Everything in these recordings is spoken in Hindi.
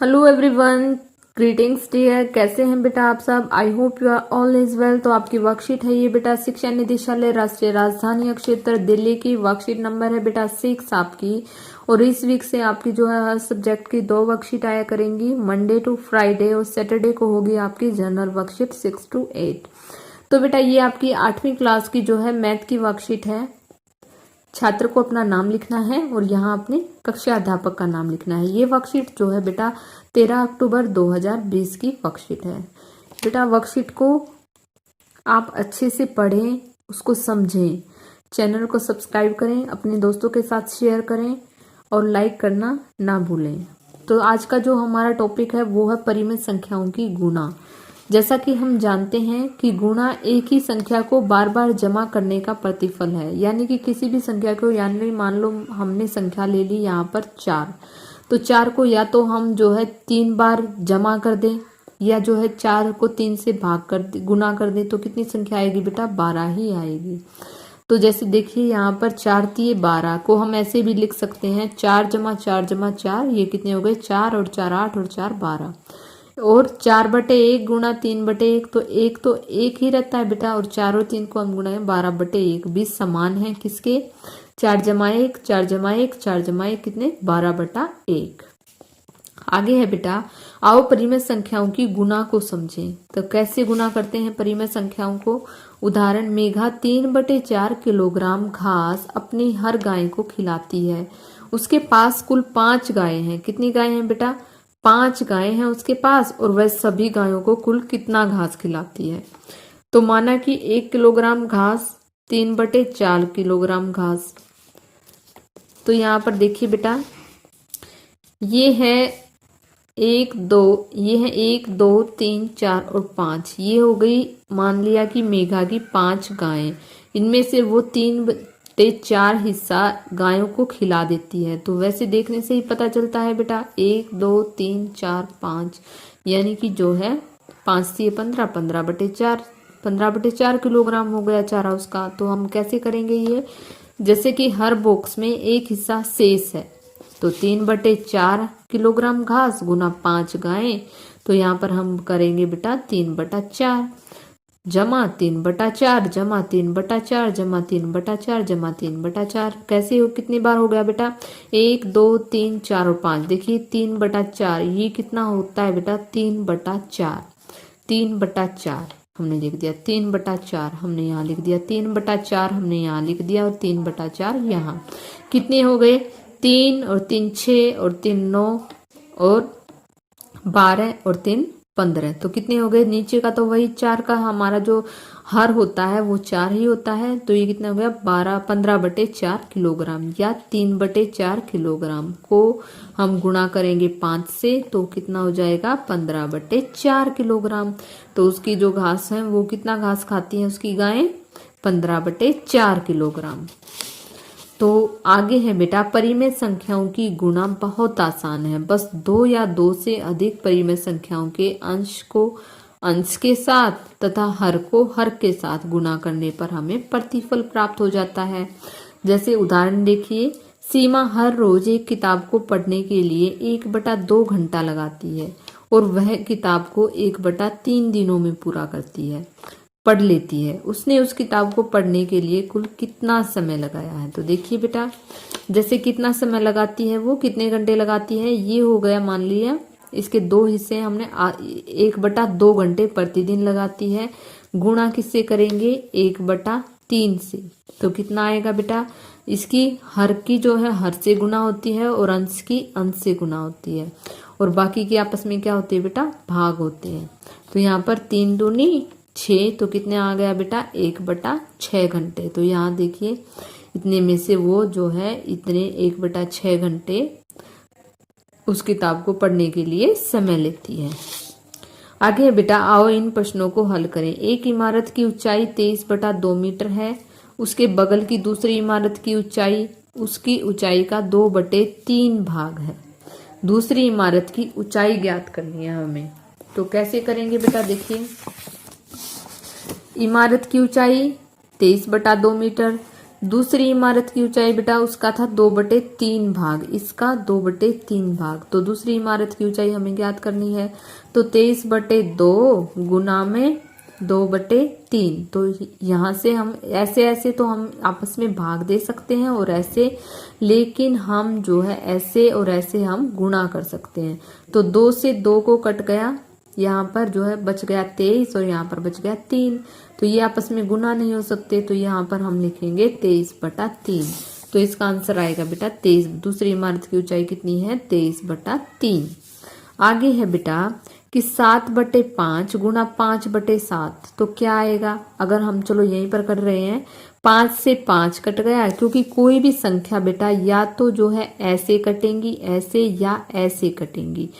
Hello everyone, greetings dear. कैसे हैं बेटा आप सब? I hope you are all is well. तो आपकी वर्कशीट है ये बेटा, शिक्षा निदेशालय राष्ट्रीय राजधानी क्षेत्र दिल्ली की वर्कशीट नंबर है बेटा 6 आपकी। और इस वीक से आपकी जो है हर सब्जेक्ट की 2 वर्कशीट आया करेंगी, मंडे टू फ्राइडे, और सैटरडे को होगी आपकी जनरल वर्कशीट 6 to 8। तो बेटा ये आपकी 8वीं क्लास की जो है मैथ की वर्कशीट है। छात्र को अपना नाम लिखना है और यहाँ अपने कक्षा अध्यापक का नाम लिखना है। ये वर्कशीट जो है बेटा 13 अक्टूबर 2020 की वर्कशीट है। बेटा वर्कशीट को आप अच्छे से पढ़ें, उसको समझें। चैनल को सब्सक्राइब करें, अपने दोस्तों के साथ शेयर करें और लाइक करना ना भूलें। तो आज का जो हमारा टॉपिक है वो है परिमित संख्याओं की गुणा। जैसा कि हम जानते हैं कि गुणा एक ही संख्या को बार बार जमा करने का प्रतिफल है। यानी कि किसी भी संख्या को, यानी मान लो हमने संख्या ले ली यहाँ पर 4, तो 4 को या तो हम जो है 3 बार जमा कर दें, या जो है 4 को 3 से भाग कर गुना कर दें, तो कितनी संख्या आएगी बेटा? 12 ही आएगी। तो जैसे देखिए यहाँ पर 4 तिये 12 को हम ऐसे भी लिख सकते हैं 4 जमा 4 जमा 4, ये कितने हो गए? 4 और 4 8 और 4 12। और 4/1 गुणा 3/1, तो एक ही रहता है बेटा। और 4 और 3 को हम गुणाएं 12/1, भी समान है किसके? 4 जमा 1 4 जमा 1 4 जमा 1 कितने? 12/1। आगे है बेटा, आओ परिमेय संख्याओं की गुणा को समझें। तो कैसे गुणा करते हैं परिमेय संख्याओं को? उदाहरण, मेघा 3/4 किलोग्राम घास अपनी हर गाय को खिलाती है। उसके पास कुल 5 गायें हैं। कितनी गायें हैं बेटा? 5 गायें हैं उसके पास, और वह सभी गायों को कुल कितना घास खिलाती है? तो माना कि 1 किलोग्राम घास, 3/4 किलोग्राम घास। तो यहाँ पर देखिए बेटा, ये है 1 2, ये है 1 2 3 4 और 5। ये हो गई, मान लिया कि मेघा की 5 गायें, इनमें से वो 3/4 हिस्सा गायों को खिला देती है। तो वैसे देखने से ही पता चलता है बेटा 1 2 3 4 5, यानी कि जो है 5 से 15, 15/4, 15/4 किलोग्राम हो गया चारा उसका। तो हम कैसे करेंगे ये? जैसे कि हर बॉक्स में एक हिस्सा शेष है, तो 3/4 किलोग्राम घास गुना 5 गायें। तो यहाँ पर हम करेंगे बेटा 3/4 जमा 3/4 जमा 3/4 जमा 3/4 जमा 3/4। कैसे हो, कितनी बार हो गया बेटा? 1 2 3 4 और 5। देखिए 3/4 ये कितना होता है बेटा? 3/4। 3/4 हमने लिख दिया, 3/4 हमने यहाँ लिख दिया, 3/4 हमने यहाँ लिख दिया, और 3/4 यहाँ। कितने हो गए? 3 और 3 6 और 3 9 और 12 और 3 15। तो कितने हो गए? नीचे का तो वही 4 का हमारा जो हर होता है वो 4 ही होता है। तो ये कितना हो गया? 15/4 किलोग्राम, या 3/4 किलोग्राम को हम गुणा करेंगे 5 से, तो कितना हो जाएगा? 15/4 किलोग्राम। तो उसकी जो घास है वो कितना घास खाती है उसकी गायें? 15/4 किलोग्राम। तो आगे है बेटा, परिमेय संख्याओं की गुणा बहुत आसान है। बस 2 या 2 से अधिक परिमेय संख्याओं के अंश को अंश के साथ तथा हर को हर के साथ गुणा करने पर हमें प्रतिफल प्राप्त हो जाता है। जैसे उदाहरण देखिए, सीमा हर रोज एक किताब को पढ़ने के लिए 1/2 घंटा लगाती है, और वह किताब को 1/3 दिनों में पूरा करती है, पढ़ लेती है। उसने उस किताब को पढ़ने के लिए कुल कितना समय लगाया है? तो देखिए बेटा, जैसे कितना समय लगाती है वो, कितने घंटे लगाती है, ये हो गया मान लिया। इसके 2 हिस्से हमने 1/2 घंटे प्रतिदिन लगाती है। गुणा किससे करेंगे? 1/3 से। तो कितना आएगा बेटा? इसकी हर की जो है हर से गुणा होती है, और अंश की अंश से गुणा होती है, और बाकी की आपस में क्या होती है बेटा? भाग होते हैं। तो यहाँ पर 3 दूनी 6, तो कितने आ गया बेटा? 1/6 घंटे। तो यहाँ देखिए इतने में से वो जो है इतने 1/6 घंटे उस किताब को पढ़ने के लिए समय लेती है। आगे बेटा, आओ इन प्रश्नों को हल करें। एक इमारत की ऊंचाई 23/2 मीटर है। उसके बगल की दूसरी इमारत की ऊंचाई उसकी ऊंचाई का 2/3 भाग है। दूसरी इमारत की ऊंचाई ज्ञात करनी है हमें। तो कैसे करेंगे बेटा? देखिए, इमारत की ऊंचाई 23/2 मीटर, दूसरी इमारत की ऊंचाई बेटा उसका था 2/3 भाग, इसका 2/3 भाग। तो दूसरी इमारत की ऊंचाई हमें ज्ञात करनी है। तो 23/2 गुना में 2/3। तो यहाँ से हम ऐसे ऐसे तो हम आपस में भाग दे सकते हैं और ऐसे, लेकिन हम जो है ऐसे और ऐसे हम गुणा कर सकते हैं। तो 2 से 2 को कट गया, यहाँ पर जो है बच गया 23 और यहाँ पर बच गया 3। तो ये आपस में गुना नहीं हो सकते, तो यहाँ पर हम लिखेंगे 23/3। तो इसका आंसर आएगा बेटा 23। दूसरी इमारत की ऊंचाई कितनी है? 23/3। आगे है बेटा कि 7/5 गुना 5/7। तो क्या आएगा? अगर हम चलो यहीं पर कर रहे हैं, 5 से 5 कट गया, क्योंकि कोई भी संख्या बेटा या तो जो है ऐसे कटेंगी, ऐसे या ऐसे कटेंगी,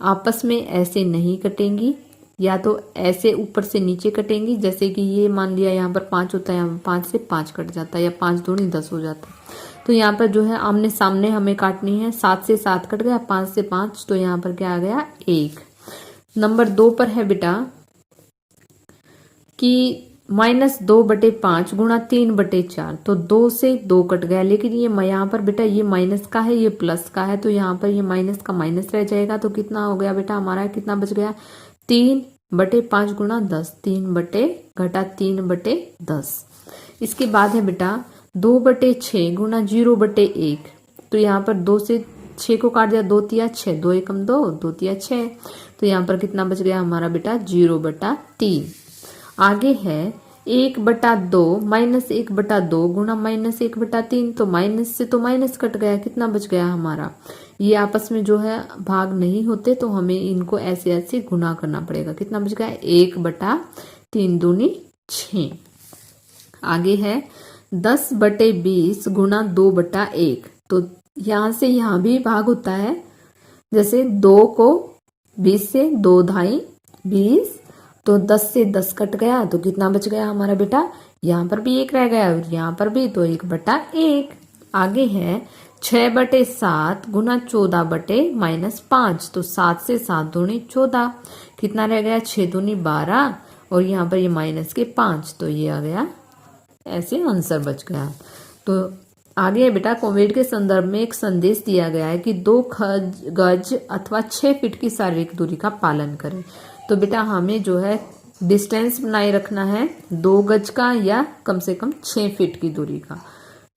आपस में ऐसे नहीं कटेंगी, या तो ऐसे ऊपर से नीचे कटेंगी। जैसे कि ये मान लिया यहाँ पर 5 होता है, यहाँ पर 5 से 5 कट जाता है, या 5 दूनी 10 हो जाता है। तो यहाँ पर जो है आमने सामने हमें काटनी है। 7 से 7 कट गया, 5 से 5, तो यहाँ पर क्या आ गया? 1। नंबर 2 पर है बेटा कि -2/5 गुणा 3/4। तो 2 से 2 कट गया, लेकिन ये यहाँ पर बेटा ये माइनस का है, ये प्लस का है, तो यहाँ पर ये माइनस का माइनस रह जाएगा। तो कितना हो गया बेटा हमारा? कितना बच गया? 3/5 गुणा 10, 3/10। इसके बाद है बेटा 2/6 गुणा 0/1। तो यहाँ पर 2 से 6 को काट दिया, 2 तिया 6, 2 एकम 2, 2 तिया 6। तो यहाँ पर कितना बच गया हमारा बेटा? 0/3। आगे है 1/2 -1/2 गुणा -1/3। तो माइनस से तो माइनस कट गया, कितना बच गया हमारा? ये आपस में जो है भाग नहीं होते, तो हमें इनको ऐसे ऐसे गुना करना पड़ेगा। कितना बच गया? 1/3 दूनी 6। आगे है 10/20 गुणा 2/1। तो यहाँ से यहाँ भी भाग होता है। जैसे 2 को 20 से 2 धाई 20, तो 10 से 10 कट गया, तो कितना बच गया हमारा बेटा? यहाँ पर भी 1 रह गया और यहाँ पर भी, तो 1/1। आगे है 6/7 गुना 14/-5। तो 7 से 7 दूनी 14, कितना रह गया? 6 दूनी 12 और यहाँ पर ये माइनस के 5, तो ये आ गया, ऐसे आंसर बच गया। तो आगे बेटा कोविड के संदर्भ में एक संदेश दिया गया है कि 2 गज अथवा 6 फीट की शारीरिक दूरी का पालन करें। तो बेटा हमें जो है डिस्टेंस बनाए रखना है 2 गज का या कम से कम 6 फीट की दूरी का।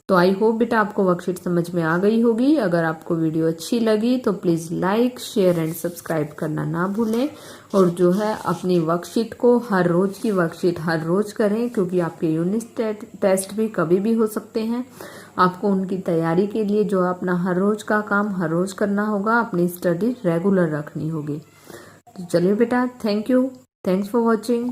तो आई होप बेटा आपको वर्कशीट समझ में आ गई होगी। अगर आपको वीडियो अच्छी लगी तो please like, share and subscribe करना ना भूलें। और जो है अपनी वर्कशीट को, हर रोज की वर्कशीट हर रोज करें, क्योंकि आपके यूनिट टेस्ट भी कभी भी हो सकते हैं। आपको उनकी तैयारी के लिए जो अपना हर रोज का काम हर रोज करना होगा, अपनी स्टडी रेगुलर रखनी होगी। तो चलिए बेटा, thank you, thanks for watching.